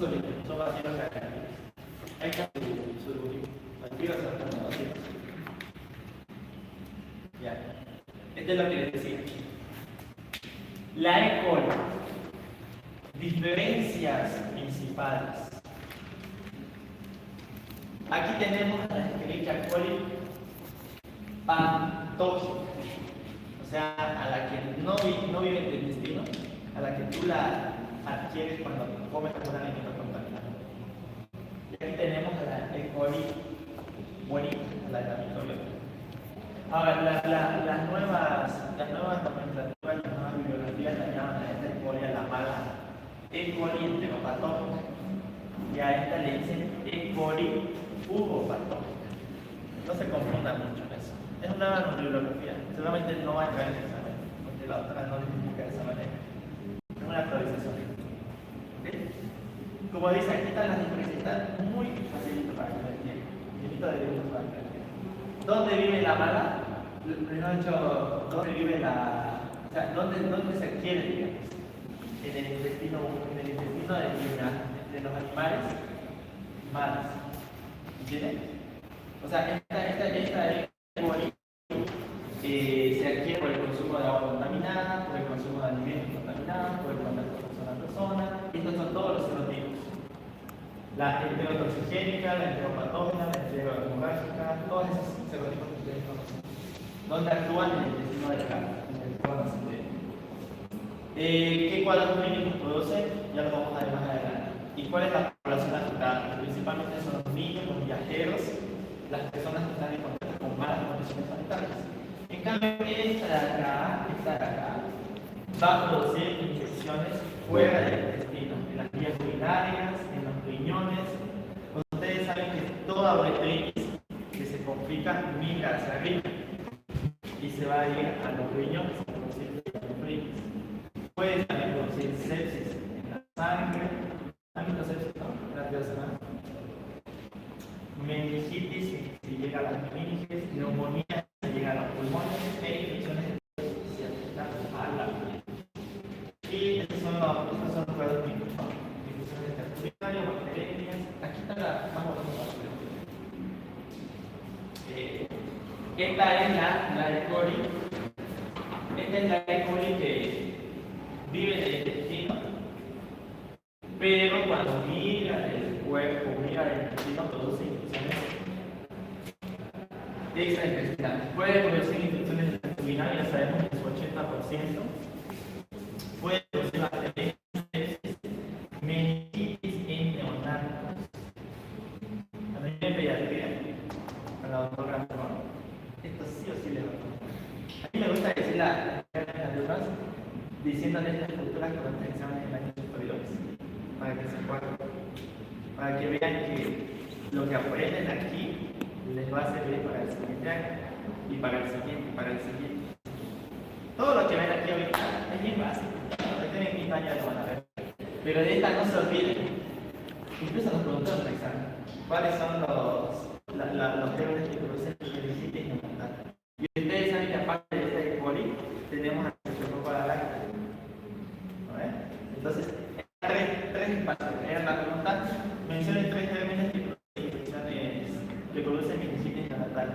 solitos, son vacíos acá. Ahí está su dibujito. Activa esa así. Ya. Esto es lo que les decía. La E. coli. Diferencias principales. Aquí tenemos a la Escherichia coli patógena, o sea, a la que no vive en tu intestino, a la que tú la adquieres cuando comes un alimento contaminado. Y aquí tenemos a la E. coli buenita, a la de la microbiota. Ahora, las nuevas nomenclaturas, las nuevas bibliografías la llaman a esta E. coli a la mala E. coli enteropatógena, y a esta le dicen E. coli uropatógena. No se confundan mucho en eso. Es una nueva bibliografía, seguramente no va a entrar en el examen, porque la otra no identifica de esa manera. Es una actualización. ¿Okay? Como dice, aquí están las diferencias, está muy facilito para que lo entiendan. Facilito de dibujos para que lo entiendan. ¿Dónde vive la mala? Primero dicho, ¿dónde vive la...? O sea, ¿dónde se adquiere, digamos? En el intestino de los animales malos. ¿Entienden? O sea, esta E. coli se adquiere por el consumo de agua contaminada, por el consumo de alimentos contaminados, por el contacto con persona a persona. Estos son todos los serotipos. La enterotoxigénica, la enteropatógena, la enterohemorrágica, todos esos serotipos que ustedes conocen. ¿Dónde actúan? En el intestino delgado, en el colon ascendente. ¿Qué cuadros clínicos produce? Ya lo vamos a ver más adelante. ¿Y cuál es la población afectada? Principalmente son los niños, los viajeros, las personas que están en contacto con malas condiciones sanitarias. En cambio, esta de acá, va a producir infecciones fuera del intestino, en las vías urinarias, en los riñones. Ustedes saben que toda uretritis que se complica migra hacia arriba y se va a ir a los riñones a producir nefritis. Puede también producir sepsis en la sangre, sepsis, ¿no? Meningitis si llega a las meninges, neumonía si llega a los pulmones e infecciones a la piel. Y estos son los cuadros clínicos, ¿no? Infecciones respiratorias, bacterias. Aquí está vamos a ver. Esta es la E. coli. Esta es la E. coli que vive en el intestino, pero cuando migra del cuerpo, migra del intestino, produce infecciones extraintestinales. Puede producir infecciones intestinales, ya sabemos que es 80%. Puede producir bacterias, meningitis en neonatos. También en pediatría, con la doctora Ramón. Esto sí o sí le va a tomar. A mí me gusta decir las alumnas diciéndoles estas culturas con los exámenes en años superiores, para que se acuerden, para que vean que lo que aprenden aquí les va a servir para el siguiente año y para el siguiente. Todo lo que ven aquí ahorita es bien básico, los que tienen 15 años lo van a ver, pero de esta no se olviden. Incluso nos preguntaron en el examen cuáles son los términos que producen meningitis neonatal. Y ustedes saben que aparte de esta E. coli tenemos a entonces, tres espacios. Era la pregunta, mencionen tres términos que producen meningitis neonatal.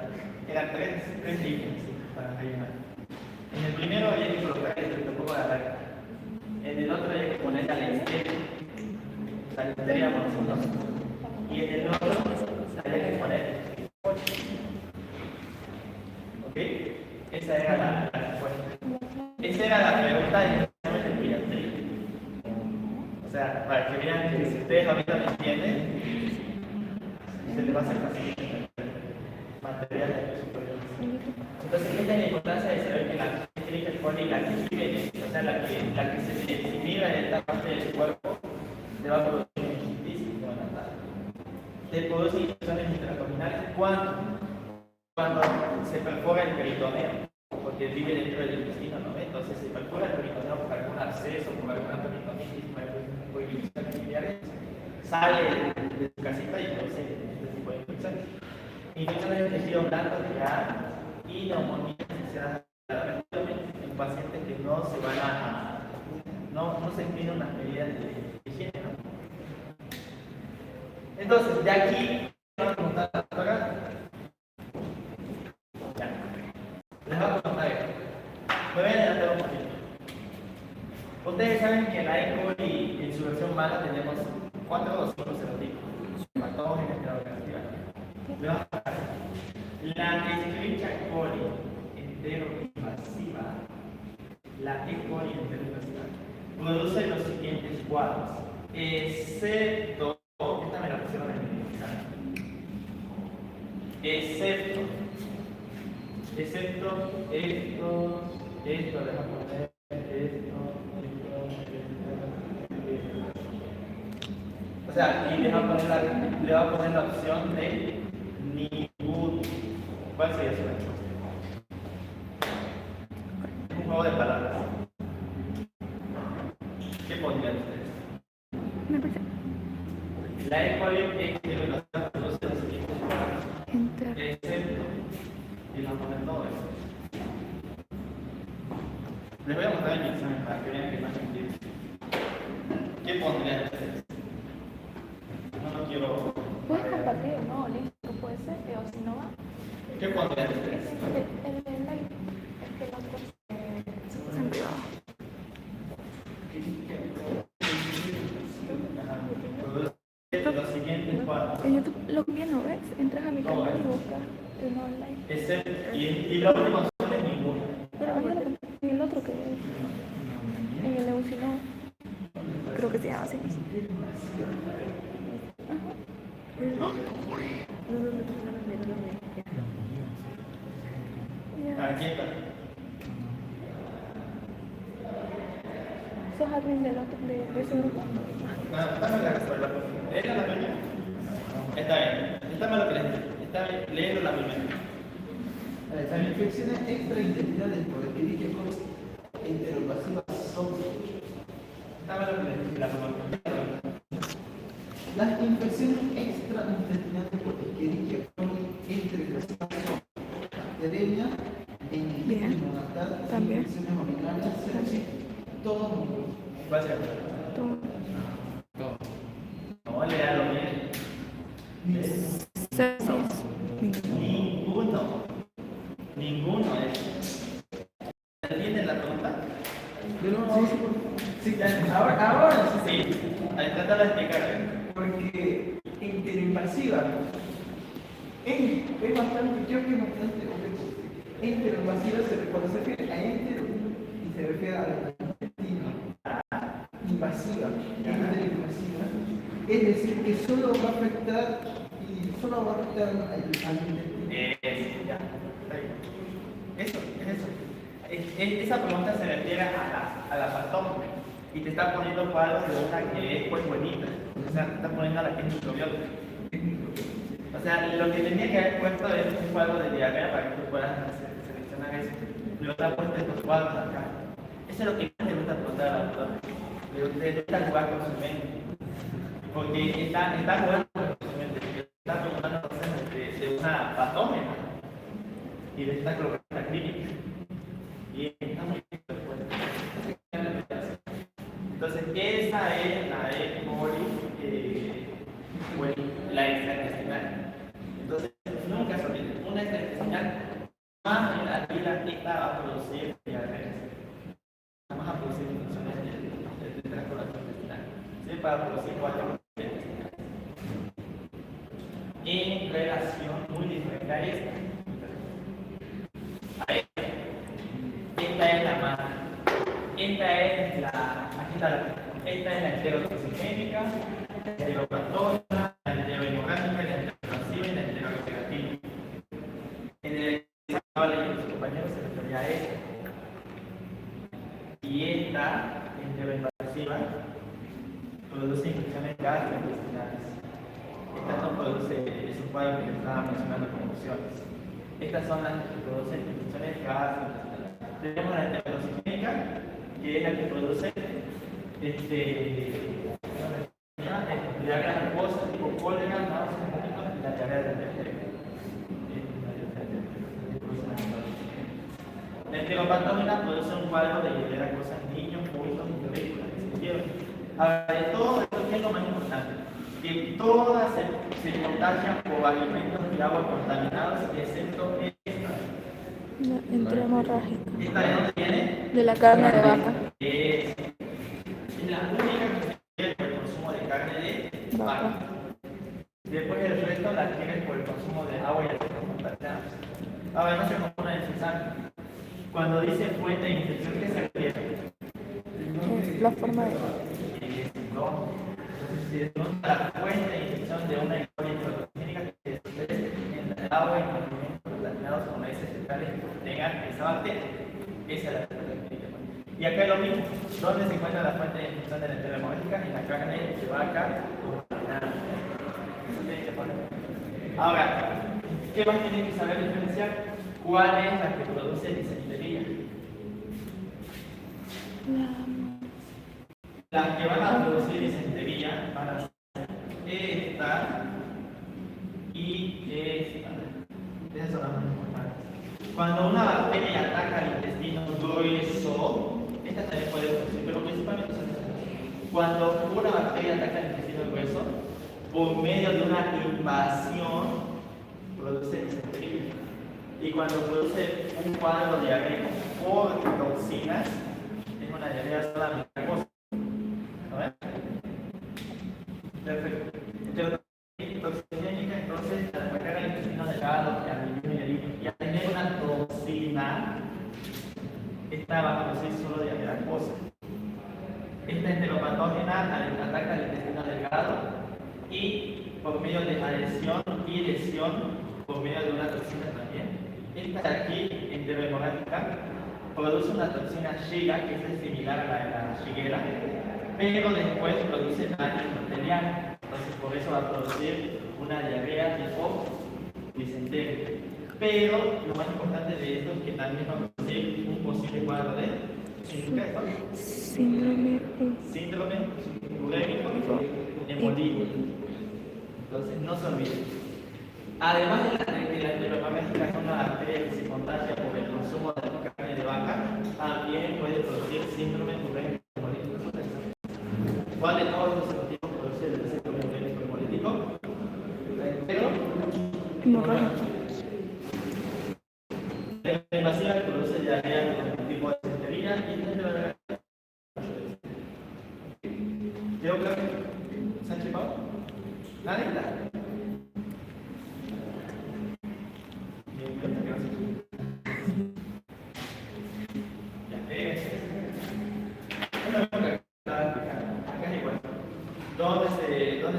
Eran tres líneas para rellenar. En el primero había que colocar el estreptococo. En el otro había que poner la listeria monocytosis. Y en el otro había que poner ¿ok? Esa era la respuesta. Esa era la pregunta de pediatría. O sea, para que vean que si ustedes ahorita me entienden, se les va a hacer fácil material de superiores. Entonces, esta es la importancia de saber que la Escherichia coli, la que vive, o sea, la que se mira en esta parte del cuerpo, te va a producir meningitis neonatal. Te produce infecciones intraabdominales cuando se perfora el peritoneo, porque vive dentro del intestino, ¿no? Entonces se perfora el peritoneo por algún absceso, por alguna peritonitis, por infecciones biliares, sale de su casita y produce este tipo de infecciones. Infecciones del tejido blando y neumonía asociadas en pacientes que no se van no se tienen unas medidas de higiene, ¿no? Entonces, de aquí, vamos a preguntar a la doctora. Ya. Les voy a preguntar esto. Me voy a adelantar un poquito. Ustedes saben que en la E. coli, en su versión mala, tenemos 4 o 5 serotipos. Patógenos, negativas. Le vamos a explicar. La Escherichia coli enteroinvasiva, la E. coli enteroinvasiva, produce los siguientes cuadros, excepto, esta me la pusieron en el excepto esto, déjame poner esto. O sea, y le va a poner la opción de ningún. ¿Cuál sería su respuesta? Un juego de palabras. ¿Qué pondrían ustedes? Me parece. La E. coli es que los produce los siguientes cuadros, excepto, y vamos a poner todo eso. Les voy a mostrar en mi examen para que vean que no es mentira. ¿Qué pondrían ustedes? No quiero. Puedes compartir, ¿no? Listo, puede ser, o si no va. ¿Qué pondrían ustedes? El live, es que el otro se en privado. Los siguientes cuadros. En YouTube lo bien, ¿no ves? Entras a mi canal y buscas el no live. Excepto, y la última opción es ninguna. Pero mándalo en el otro que en el de si no. Creo que se llama así. Aquí está. ¿Sos admin del otro, de ese grupo? Dame la respuesta. ¿Lees la primera? Está bien. Está mal lo que les dije. Está bien. Léelo la primera. Las infecciones extraintestinales por Escherichia coli enteroinvasivas son Está mal lo que les dije. La primera. las infecciones extraintestinales por Escherichia coli enteroinvasivas son bacteriemia, meningitis neonatal, También. infecciones urinarias, sepsis, todos juntos. ¿Cuál será? Tú. No, léalo bien. Sepsis. Ninguno es. ¿Entienden la pregunta? Sí, ahora sí. Sí. Ahí trata de explicar. Porque enteroinvasiva es bastante, creo que es bastante obvio. Enteroinvasiva cuando se refiere a entero y se refiere al intestino. Invasiva, enteroinvasiva, es decir, que solo va a afectar al intestino. Ya. Está bien. Eso, es eso. Esa pregunta se refiere a la patógena y te está poniendo cuadros de una que es pues buenita. O sea, te está poniendo a la que es microbiota. O sea, lo que tenía que haber puesto es un cuadro de diarrea para que tú puedas seleccionar eso. Pero te ha puesto estos cuadros acá. Eso es lo que te gusta preguntar a la doctora. Te gusta jugar con su mente. Porque está jugando con su mente. Está preguntando cosas de una patógena y de esta clorofila clínica. Y está muy bien después. Entonces, esa es la E. coli, bueno, la extraintestinal. Entonces, nunca se olviden, una extraintestinal más en la vida esta va a producir diarrea. Vamos a producir infecciones del tracto gastrointestinal. ¿Sí? Para producir 4 en relación muy diferente a esta. A esta. Esta es la más. Esta es la. Aquí está la. Esta es la enterotoxigénica, la enteropatógena, la enterohemorrágica, la enteroinvasiva y la enteroreactiva. En el estaba leyendo su compañero se refería a esta. Y esta enteroinvasiva produce infecciones gastrointestinales. Esta no produce esos cuadros que estaba mencionando como opciones. Estas son las que producen infecciones gastrointestinales. Tenemos la enterotoxigénica, que es la que produce diarrea acuosa tipo cólera, náuseas, vómitos y la diarrea del intestino. La enteropatógena produce un cuadro de diarrea acuosa en niños, adultos y bebés. Ahora, de todo esto que es lo más importante, que todas se contagian por alimentos y agua contaminados, excepto esta. Entre hemorrágica. ¿Esta de dónde viene? De la carne de vaca. Es la única que se adquiere por el consumo de carne de vaca. Después el resto la adquieren por el consumo de agua y alimentos contaminados. Ahora no se confunda en su sangre. Cuando dice fuente de infección, ¿qué se refiere? Es la forma de. No. Si es la fuente de infección de una infección clínica que es en el agua y en alimentos contaminados con heces fecales que tengan esa bacteria, esa es la fuente clínica. Y acá es lo mismo. ¿Dónde se encuentra la fuente de infección de la entera hemorrágica? En la carne de vaca contaminada. Eso tiene que poner. Ahora, ¿qué más tienen que saber diferenciar? ¿Cuál es la que produce disentería? Las que van a producir disentería van a ser esta y esta. Esas son las más importantes. Cuando una bacteria ataca el intestino grueso, esta también puede producir, pero principalmente son estas. Cuando una bacteria ataca el intestino grueso, por medio de una invasión, produce disentería. Y cuando produce un cuadro diarreico por toxinas, es una diarrea solamente acuosa. ¿No ves? Perfecto. Toxigénica, entonces, al atacar el intestino delgado y al tener una toxina, esta va a producir solo diarrea acuosa. Esta enteropatógena ataca el intestino delgado y por medio de adhesión y lesión, por medio de una toxina también. Esta de aquí, enterohemorrágica, produce una toxina Shiga, que es similar a la de la Shigella, pero después produce daño endotelial. Entonces, por eso va a producir una diarrea tipo disentería. Pero lo más importante de esto es que también va a producir un posible cuadro de síndrome urémico hemolítico. Entonces, no se olviden. Además de la enterohemorrágica, son las bacterias que se contagian por el consumo de la carne de vaca, también puede producir síndrome urémico hemolítico. ¿Cuál de todos los motivos produce el síndrome urémico hemolítico? Pero la invasiva produce diarrea con el tipo de disentería y ¿quedó claro? ¿Sánchez Pau? ¿La neta? ¿Dónde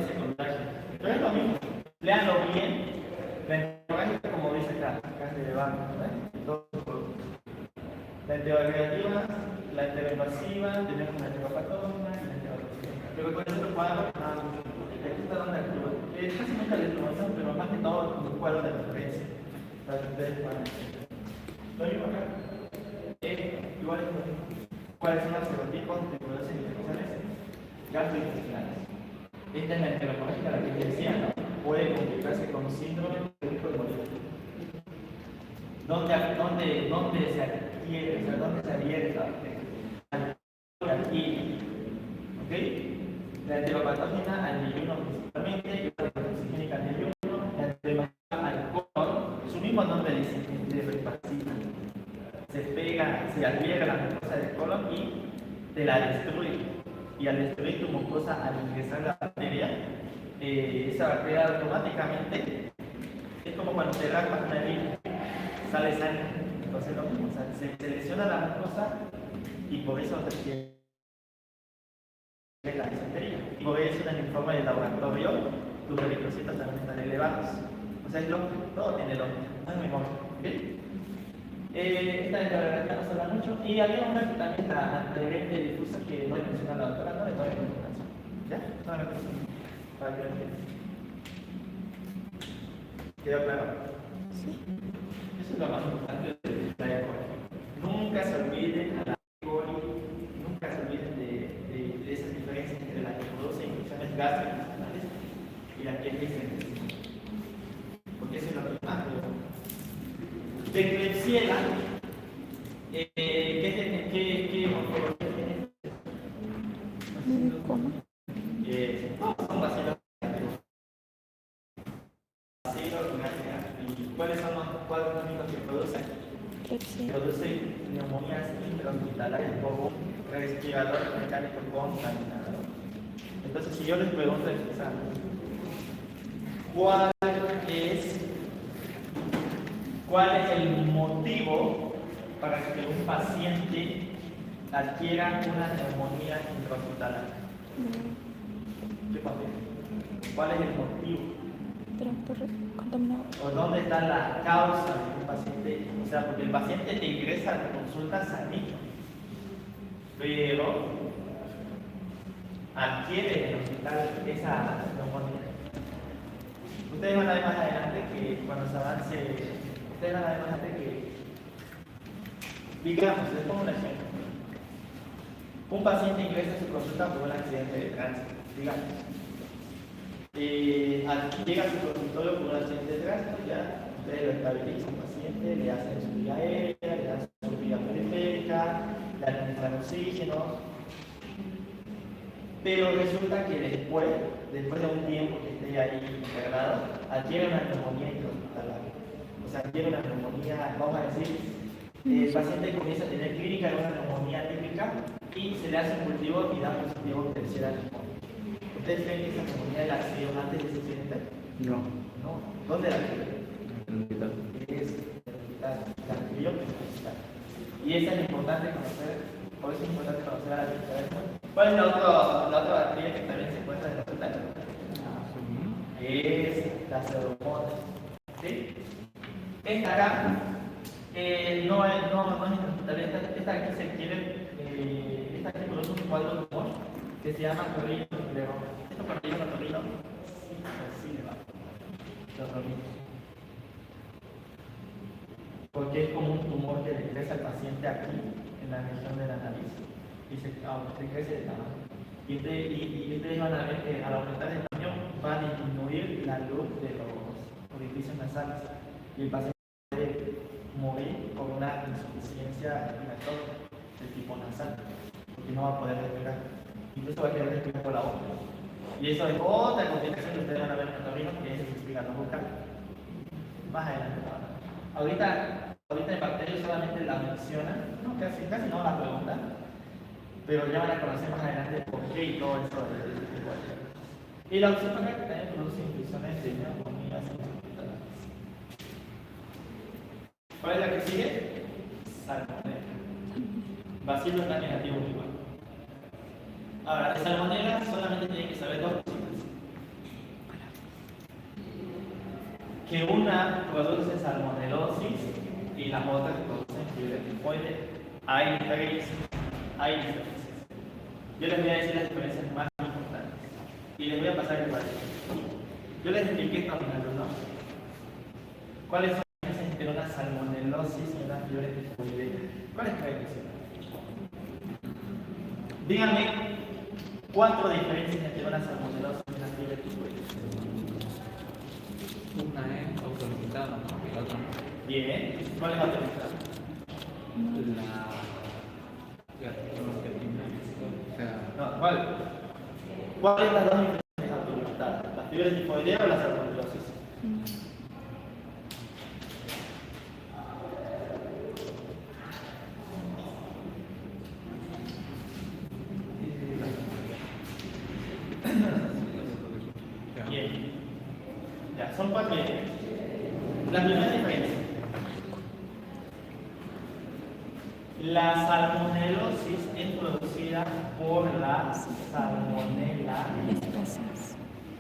se contagia? Pero es lo mismo. Leanlo bien. La enterohemorrágica, como dice acá, carne de vaca, ¿no? La enteroagregativa, la enteroinvasiva, tenemos la enteropatógena y la enterotoxina. Pero con este cuadro, aquí está donde actúa. Casi nunca la información, pero más que todo un cuadro de referencia. Para que ustedes puedan entender. Lo mismo acá. Igual es lo mismo. ¿Cuáles son los serotipos que producen infecciones gastrointestinales? Esta es la enteromorrágica, la que les decía, ¿no? Puede complicarse con síndrome urémico hemolítico. ¿Dónde se adquiere? O sea, ¿dónde se adhiere la bacteria? Aquí. ¿Ok? La enteropatógena al ayuno principalmente, y la toxigénica al ayuno, la enteropatógena al colon, su mismo nombre dice, enterohepática. Se pega, se adhiere a la mucosa del colon y te la destruye. Y al destruir tu mucosa, al ingresar la bacteria, esa bacteria automáticamente es como cuando te raspas una herida, sale sangre. Entonces lo mismo, o sea, se lesiona la mucosa y por eso requiere la disentería. Y por eso en el informe del laboratorio tus eritrocitos también están elevados. O sea, es lógico, todo tiene lógica, no es memoria. ¿Okay? Esta de la verdad no se habla mucho. Y había una que también la adherente difusa que no le menciona la doctora, no le doy importancia. ¿Ya? No la cosa. Para que lo entiendan. ¿Quedó claro? Sí. Eso es lo más importante de la ecología. Nunca se olviden a la ecología, nunca se olviden de esas diferencias entre las que producen infecciones gastrointestinales y las que dicen. Porque eso es lo que más de Klebsiella, ¿qué morfología tiene? ¿Cómo? ¿Cuáles son los cuadros clínicos que producen? Sepsia. Produce neumonías intrahospitalarias por un respirador mecánico contaminado. Entonces, si yo les pregunto en el examen, ¿cuál es el motivo para que un paciente adquiera una neumonía intrahospitalaria? ¿Qué papel? ¿Cuál es el motivo? Tracto contaminado. ¿O dónde está la causa de un paciente? O sea, porque el paciente te ingresa a la consulta sanito, pero adquiere en el hospital esa neumonía. Ustedes van a ver más adelante que cuando se avance, ustedes van a ver más adelante que, digamos, les pongo un ejemplo. Un paciente ingresa a su consulta por un accidente de tránsito, digamos. Llega a su consultorio por un accidente de tránsito, ya ustedes lo estabilizan al paciente, le hacen su vía aérea, le dan su vía periférica, le administran oxígeno. Pero resulta que después de un tiempo que esté ahí internado, adquiere una neumonía intrahospitalaria. O sea, adquiere una neumonía, vamos a decir, el paciente comienza a tener clínica de una neumonía típica y se le hace un cultivo y da positivo tercera neumonía. ¿Ustedes creen que esa neumonía la hicieron antes de ese accidente? No. No. ¿Dónde la hicieron? En el hospital. Es el hospital, la adquirió en el hospital. Y eso es importante conocer, por eso es importante conocer a la diferencia. ¿Cuál es la otra bacteria que también se encuentra en el hospital? Es la pseudomonas. ¿Sí? Esta acá no es en el hospital, esta aquí se quiere, esta aquí produce un cuadro de tumor que se llama torrino nucleoma. ¿Esto por qué se llama torrino? Sí, le va. Torrino. Porque es como un tumor que le crece al paciente aquí, en la región de la nariz, y se crece de tamaño. Y ustedes van a ver que al aumentar el tamaño va a disminuir la luz de los orificios nasales. Y el paciente puede morir con una insuficiencia respiratoria de tipo nasal, porque no va a poder respirar. Incluso va a querer respirar por la boca. Y eso es otra complicación que ustedes van a ver en el torrino, que es el respiratorio bucal. Más adelante. Ahorita el bacterio solamente la menciona, no, casi no la pregunta, pero ya van a conocer más adelante por qué y todo eso de y la oxígena que también produce infusiones de neumonías intrahospitalarias. ¿Cuál es la que sigue? Salmonella. Bacillus está negativo igual. Ahora, de salmonella solamente tienen que saber dos cosas. Que una produce salmonelosis y las otras producen fiebre tifoide. Hay diferencias. Yo les voy a decir las diferencias más importantes y les voy a pasar el cuadro. Yo les expliqué esto a mis alumnos. ¿Cuáles son las diferencias entre una salmonelosis y una fiebre tifoide? ¿Cuáles creen que son? Díganme 4 diferencias entre una salmonelosis y una fiebre tifoide. Una es autolimitada, ¿no? Y la otra no. Bien, ¿cuál es la autorizada? O sea, No, ¿cuál? ¿Cuál es las dos diferencias autolimitadas? ¿La fiebre tifoidea o la salmonelosis? Bien. Ya, son 4 diferencias. La primera diferencia. La salmonelosis es producida por la Salmonella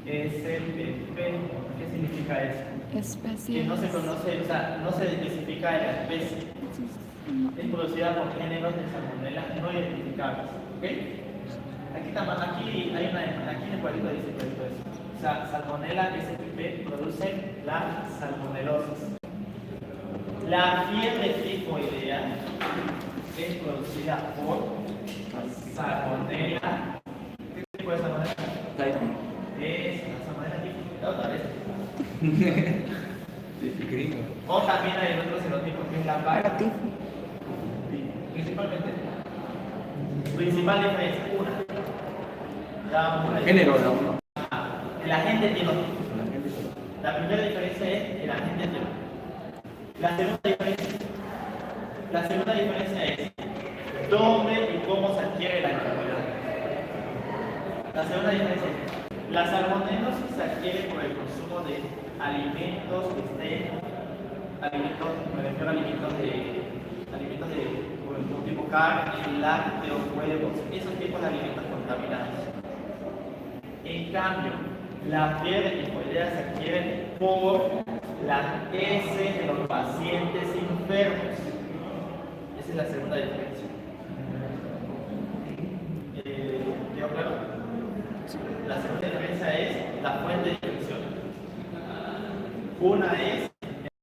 SPP. ¿Qué significa eso? Especie. Que no se conoce, o sea, no se especifica la especie. Es producida por géneros de salmonella no identificables. ¿Ok? Aquí en el cuadrito dice eso. O sea, Salmonella SPP produce la salmonelosis. La fiebre tifoidea es producida por Salmonella. ¿Qué tipo de salmonella? Es la salmonella tifoidea otra vez. gringo. O también hay otros serotipos que es la paratifo. Principalmente. Principal diferencia, una. Ya vamos a ver. Género, no. El agente tiene dos tipos. La primera diferencia es el agente tiene. La segunda diferencia es dónde y cómo se adquiere la enfermedad. La segunda diferencia es la salmonellosis se adquiere por el consumo de alimentos que estén, me refiero a alimentos de por ejemplo, tipo carne, lácteos, huevos, esos tipos de alimentos contaminados. En cambio, la fiebre tifoidea se adquiere por las heces de los pacientes enfermos. Esa es la segunda diferencia. ¿Quedó claro? La segunda diferencia es la fuente de infección. Una es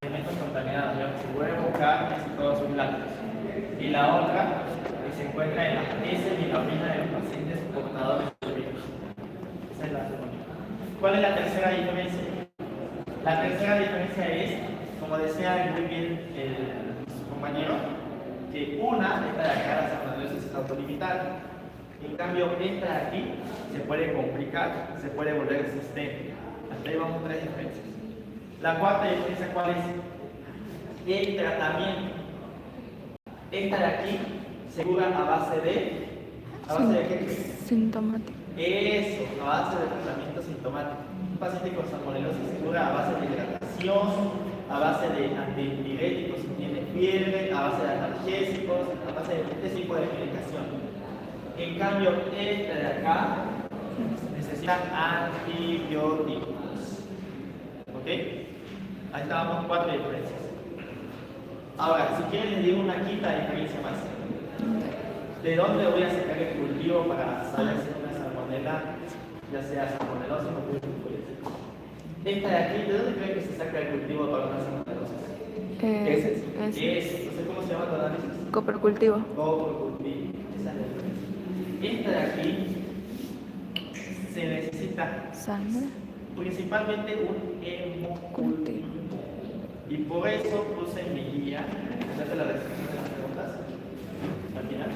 alimentos contaminados, huevos, carnes y todos sus lácteos. Y la otra que se encuentra en las heces y la orina de los pacientes portadores del virus. Esa es la segunda. ¿Cuál es la tercera diferencia? La tercera diferencia es, como decía muy bien su compañero, que una, esta de acá, la salmonellosis es autolimitada. En cambio, esta de aquí se puede complicar, se puede volver resistente. Hasta ahí vamos tres diferencias. La cuarta diferencia, ¿cuál es? El tratamiento. Esta de aquí se cura a base de... ¿A base de qué? Sintomático. Eso, a base de tratamiento sintomático. Un paciente con salmonellosis se cura a base de hidratación, a base de antipiréticos si tiene fiebre, a base de analgésicos, a base de este tipo de medicación. En cambio, esta de acá necesita antibióticos. ¿Ok? Ahí estábamos cuatro diferencias. Ahora, si quieren les digo una quinta diferencia más. ¿De dónde voy a sacar el cultivo para saber si es una salmonela, ya sea salmonelosis o tifoidea? Esta de aquí, ¿de dónde creen que se saca el cultivo para una salmonelosis? Ese. No sé cómo se llama tu análisis. Coprocultivo. Coprocultivo. Esa es la diferencia. Esta de aquí se necesita Sangre. principalmente un hemocultivo. Y por eso puse en mi guía, ya te la descripción de las preguntas, al final.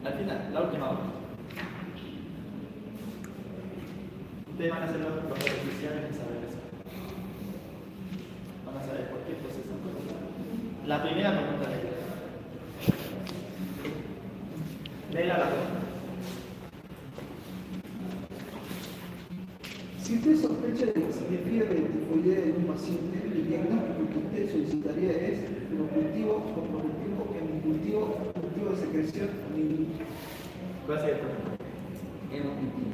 Al final, la última hora. Ustedes van a hacer los beneficiarios en saber eso. Van a saber por qué procesan. La primera pregunta de Léela la pregunta. Si usted sospecha de fiebre tifoidea en un paciente, el diagnóstico que usted solicitaría es hemocultivo, coprocultivo, hemocultivo, cultivo de secreción o ¿Cuál sería el problema? hemocultivo.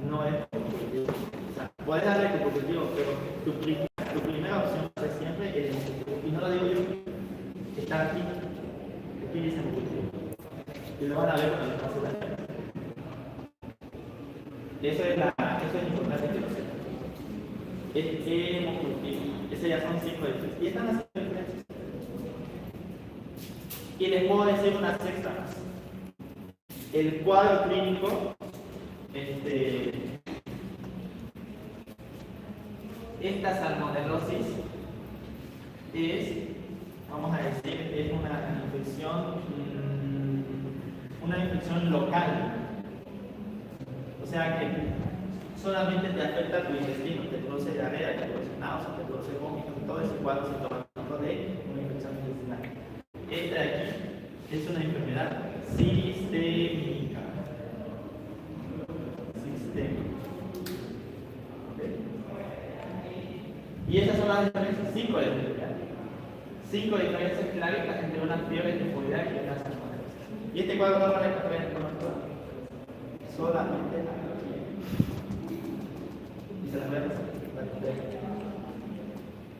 No es coprocultivo. O sea, puedes darle coprocultivo, pero tu primera opción va a ser siempre el hemocultivo. Y no lo digo yo, está aquí. Aquí dice hemocultivo. Y lo van a ver cuando les pase la tarea. Eso es importante que lo sepan. Es hemocultivo. Ese ya son 5 diferencias. Y están las 5 diferencias. Y les puedo decir una sexta más. El cuadro clínico, esta salmonelosis es, vamos a decir, es una infección local. O sea que solamente te afecta tu intestino, te produce diarrea, te produce náuseas, te produce vómitos, todo ese cuadro sintomático de una infección intestinal. Esta de aquí es una enfermedad sistémica. ¿Okay? Y esas son las diferencias, 5 diferencias. 5 diferencias claras entre una fiebre tifoidea y una salmonelosis. Y este cuadro no lo van a encontrar en el conocimiento. Solamente aquí. Y se las voy a pasar.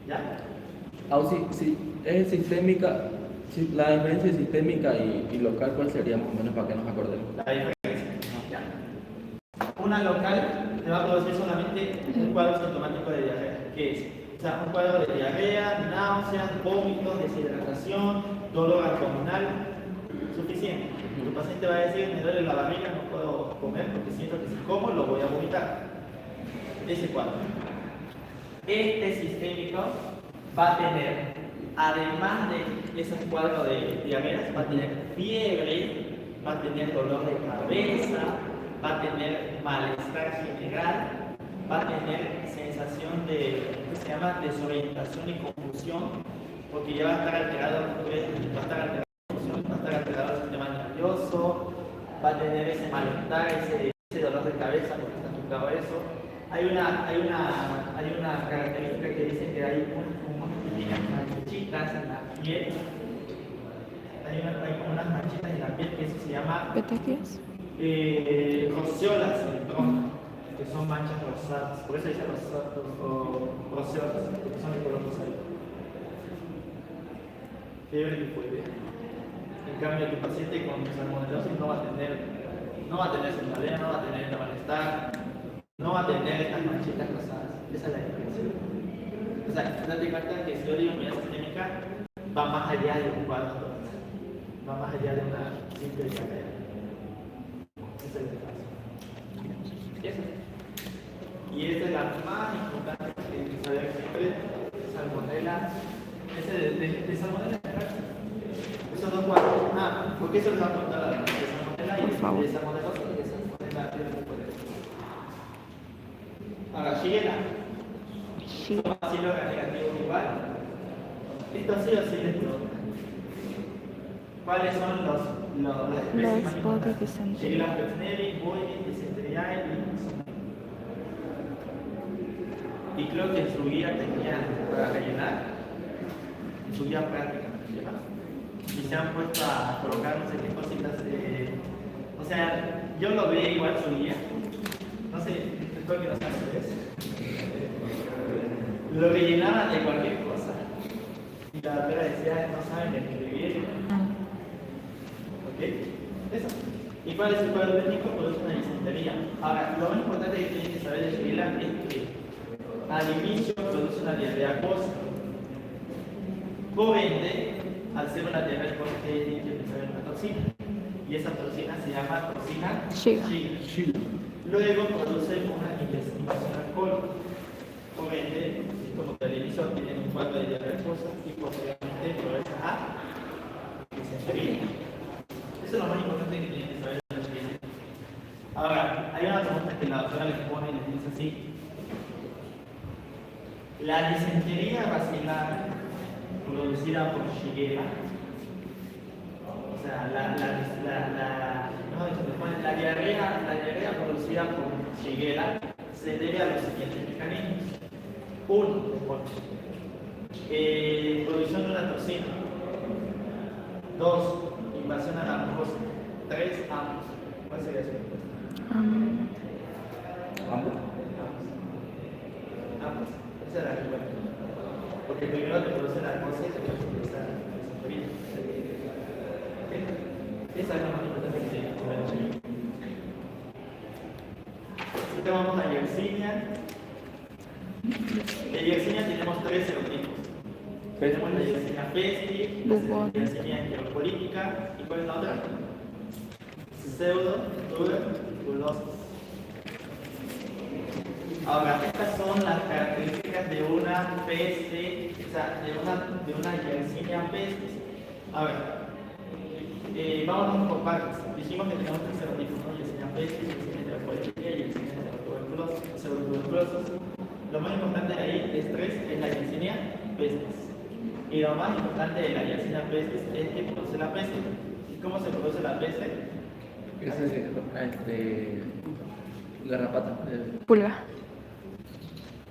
¿Ya? Sí, es sistémica, sí, la diferencia sistémica y local, ¿cuál sería más o menos para que nos acordemos? La diferencia. ¿Ya? Una local te va a producir solamente un cuadro sintomático de diarrea. ¿Qué es? O sea, un cuadro de diarrea, náuseas, vómitos, deshidratación, dolor abdominal, suficiente. Tu paciente va a decir, me duele la barriga, no puedo comer porque siento que si como lo voy a vomitar. Ese cuadro. Este sistémico va a tener, además de esos cuadros de diarrea, va a tener fiebre, va a tener dolor de cabeza, va a tener malestar general, va a tener sensación de, que se llama desorientación y confusión, porque ya va a estar alterado, va a estar alterado va a estar alterado el sistema nervioso, va a tener ese malestar, ese dolor de cabeza porque está tocado eso. Hay una característica que dice que hay unas pequeñas manchitas en la piel. Hay como unas manchitas en la piel que eso se llama ¿Petequias? roseolas en el tronco, que son manchas rosadas. Por eso dice roseolas, porque son de color rosado. Fiebre tifoidea. En cambio, tu paciente con salmonelosis no va a tener cefalea, no va a tener malestar, no va a tener estas manchitas rosadas. Esa es la diferencia. O sea, date cuenta que si yo digo enfermedad sistémica, va más allá de un cuadro, va más allá de una simple diarrea. Esa es la diferencia. Y esta es la más importante que hay que saber siempre: salmonela. Ese de salmonela. Esos dos cuadros. Porque eso les va a contar la de salmonela y de salmonelosis y de salmonela tiene un poder. Ahora, Shigella. Así lo negativo igual. Esto sí o sí les pregunta. ¿Cuáles son las especies más importantes? Shigella Flexneri, Boeing, Dysenteriae y creo que en su guía tenía para rellenar, en su guía práctica, y se han puesto a colocar no sé qué cositas. O sea, yo lo veía igual su guía. No sé, espero que no sea eso. Lo rellenaban de cualquier cosa. Y la doctora decía, no saben escribir. ¿Ok? Eso. ¿Y cuál es el cuadro técnico? Pues es una disentería. Ahora, lo más importante que tienen que saber de Shigella es que al inicio produce una diarrea acuosa. Por ende, al ser una diarrea acuosa, tiene que empezar una toxina. Y esa toxina se llama toxina Shigella. Luego produce una invasión al colon. Por ende, como que al inicio tienen un cuadro de diarrea acuosa y posteriormente progresa a disentería. Eso es lo más importante que tienen que saber de la Shigella. Ahora, hay una pregunta que la doctora les pone y les dice así: la disentería vacilar producida por Shigella, o sea, la diarrea producida por Shigella se debe a los siguientes mecanismos. 1. Producción de una toxina. 2. Invasión a la mucosa. 3. Ambos. ¿Cuál sería su respuesta? Ambos. Ambos. Esa es la respuesta. Porque primero te produce la cosa y después te produce la disentería. Esa es la más importante que tiene que ver. Ahorita vamos a Yersinia. De Yersinia tenemos 3 serotipos. Tenemos la Yersinia pestis, la Yersinia enteropolítica, ¿y cuál es la otra? Pseudotuberculosis. Ahora, estas son las características de una peste, o sea, de una Yersinia pestis. Ahora, vámonos por partes. Dijimos que tenemos 3 serotipos, ¿no? Yersinia pestis, Yersinia enteropolítica y Yersinia pseudotuberculosis. Lo más importante de ahí es 3, es la Yersinia pestis. Y lo más importante de la Yersinia pestis es que produce la peste. ¿Y cómo se produce la peste? Garrapata. Pulga.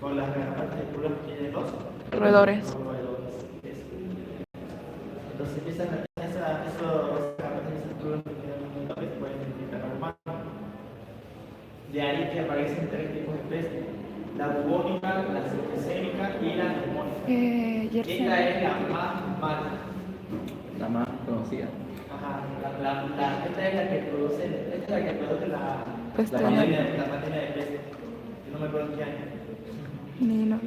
Con las garrapatas de pulgas que tienen los Roedores. Entonces, esas garrapatas de pulgas que tienen los roedores pueden infectar al humano. De ahí que aparecen 3 tipos de peste: la bubónica, la septicémica y la neumónica. Esta es la más mala. La más conocida. Ajá, esta es la que produce la Peste. pandemia de peste. Yo no me acuerdo en qué año. Ni no.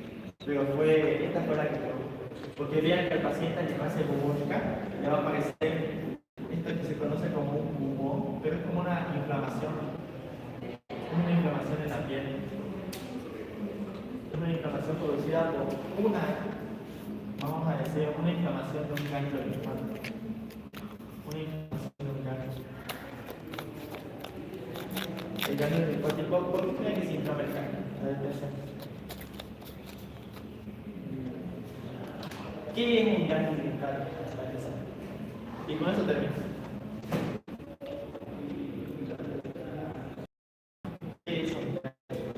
Pero esta fue la que produjo. Porque vean que al paciente le pase bubónica, le va a aparecer esto que se conoce como un bubón, pero es como una inflamación. Una inflamación en la piel. Una inflamación producida por vamos a decir, una inflamación de un ganglio linfático. Una inflamación de un ganglio. El ganglio linfático, ¿por qué creen que se inflama el ganglio? A ver, pensemos. ¿Qué es un ganglio linfático? Y con eso termino. ¿Qué es un ganglio?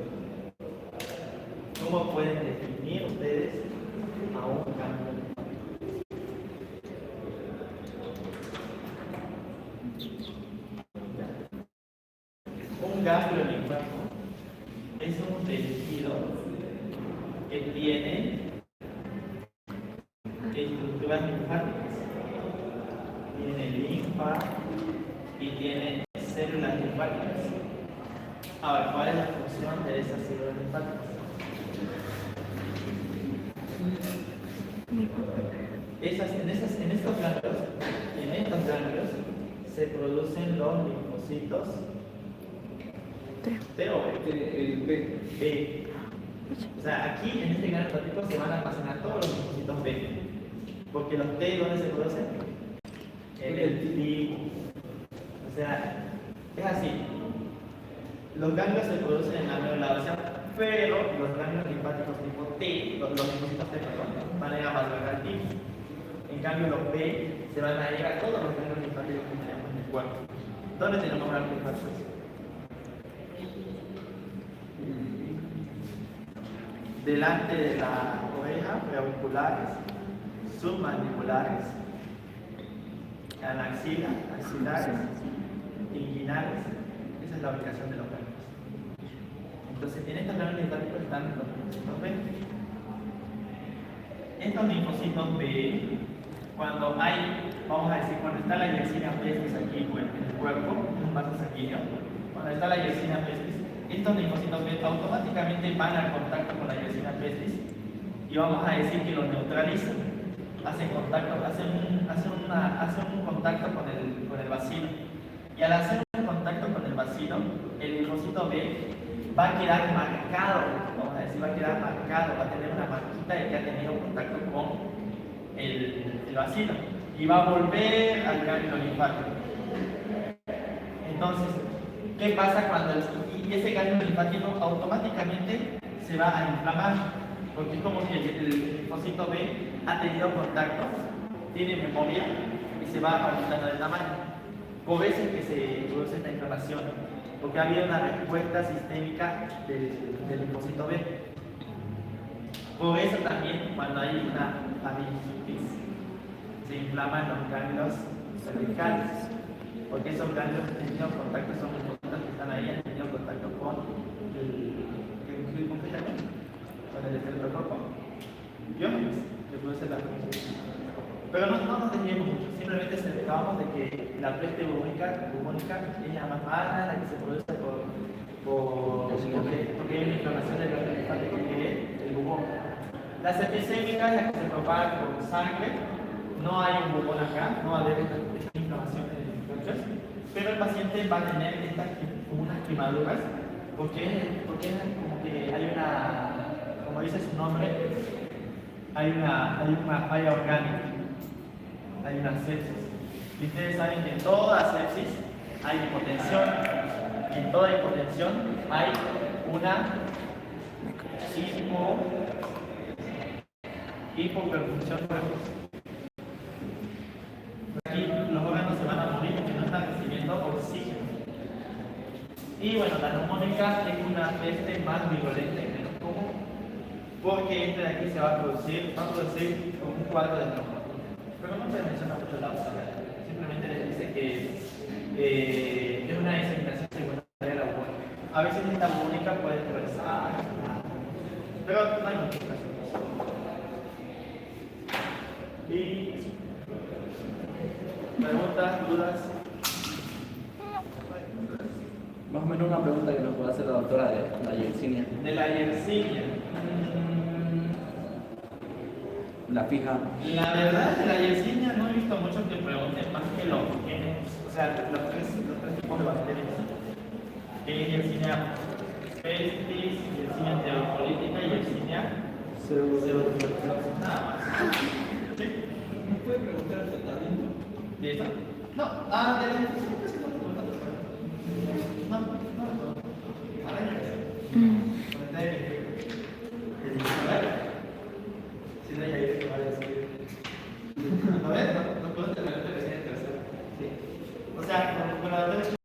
¿Cómo pueden definir ustedes a un ganglio linfático? Un ganglio linfático es un tejido que tiene estructuras linfáticas. Tiene linfa y tiene células linfáticas. Ahora, ¿cuál es la función de esas células linfáticas? En estos ganglios se producen los linfocitos T o B. B. O sea, aquí en este ganglio linfático se van a almacenar todos los linfocitos B. Porque los T, ¿dónde se producen? En el timo. O sea, es así. Los ganglios se producen en la médula ósea, pero los ganglios linfáticos tipo T, los linfocitos T, perdón, van a ir a madrugar al timo. En cambio, los B se van a ir a todos los ganglios linfáticos que tenemos en el cuerpo. ¿Dónde tenemos ganglios linfáticos? Delante de la oreja, preauriculares, submandibulares, en la axila, axilares, inguinales. Esa es la ubicación de los ganglios. Entonces, en estos ganglios linfáticos están los linfocitos B. Estos linfocitos B, cuando hay, vamos a decir, cuando está la Yersinia pestis aquí en el cuerpo, en un vaso sanguíneo, cuando está la Yersinia pestis, estos linfocitos B automáticamente van al contacto con la Yersinia pestis y vamos a decir que los neutralizan. Hacen contacto, hacen un contacto con el bacilo. Y al hacer un contacto con el bacilo, el linfocito B va a quedar marcado, vamos a decir, va a quedar marcado, va a tener una marquita de que ha tenido contacto con el bacilo. Y va a volver al ganglio linfático. Entonces, ¿qué pasa cuando y ese ganglio linfático automáticamente se va a inflamar? Porque es como si el linfocito B ha tenido contacto, tiene memoria y se va aumentando de tamaño. Por eso es que se produce esta inflamación, porque ha habido una respuesta sistémica del linfocito B. Por eso también cuando hay una faringitis se inflaman los ganglios cervicales, porque esos ganglios han tenido contacto, son linfocitos que están ahí, han tenido contacto con el estreptococo. Biógenes, que produce la faringitis. Pero no nos desviemos mucho, simplemente acabamos de que la peste bubónica es la más mala, la que se produce porque hay una inflamación del ganglio linfático que es el bubón. La septicémica es la que se propaga por sangre, no hay un bubón acá, no va a haber esta inflamación en el linfocitos, pero el paciente va a tener como unas quemaduras, porque como que hay una, como dice su nombre, hay una falla orgánica. Hay una sepsis. Y ustedes saben que en toda sepsis hay hipotensión. Y en toda hipotensión hay una hipoperfusión. Aquí los órganos se van a morir porque no están recibiendo oxígeno. Y bueno, la neumónica es una peste más virulenta y menos común, porque este de aquí se va a producir un cuadro de neumonía. Pero no se menciona mucho la ausencia, simplemente les dice que es una diseminación secundaria de la bubónica. A veces esta bubónica puede progresar, pero no hay muchos casos. Y preguntas, dudas. Más o menos una pregunta que nos puede hacer la doctora de la Yersinia. De la Yersinia. La fija. La verdad, de la Yersinia no he visto muchos que pregunten más que los genes, o sea, los tres tipos de bacterias. Que es Yersinia pestis, Yersinia enterocolitica y Yersinia pseudotuberculosa. Nada más. ¿Sí? ¿Me puede preguntar el tratamiento? ¿De eso? No, de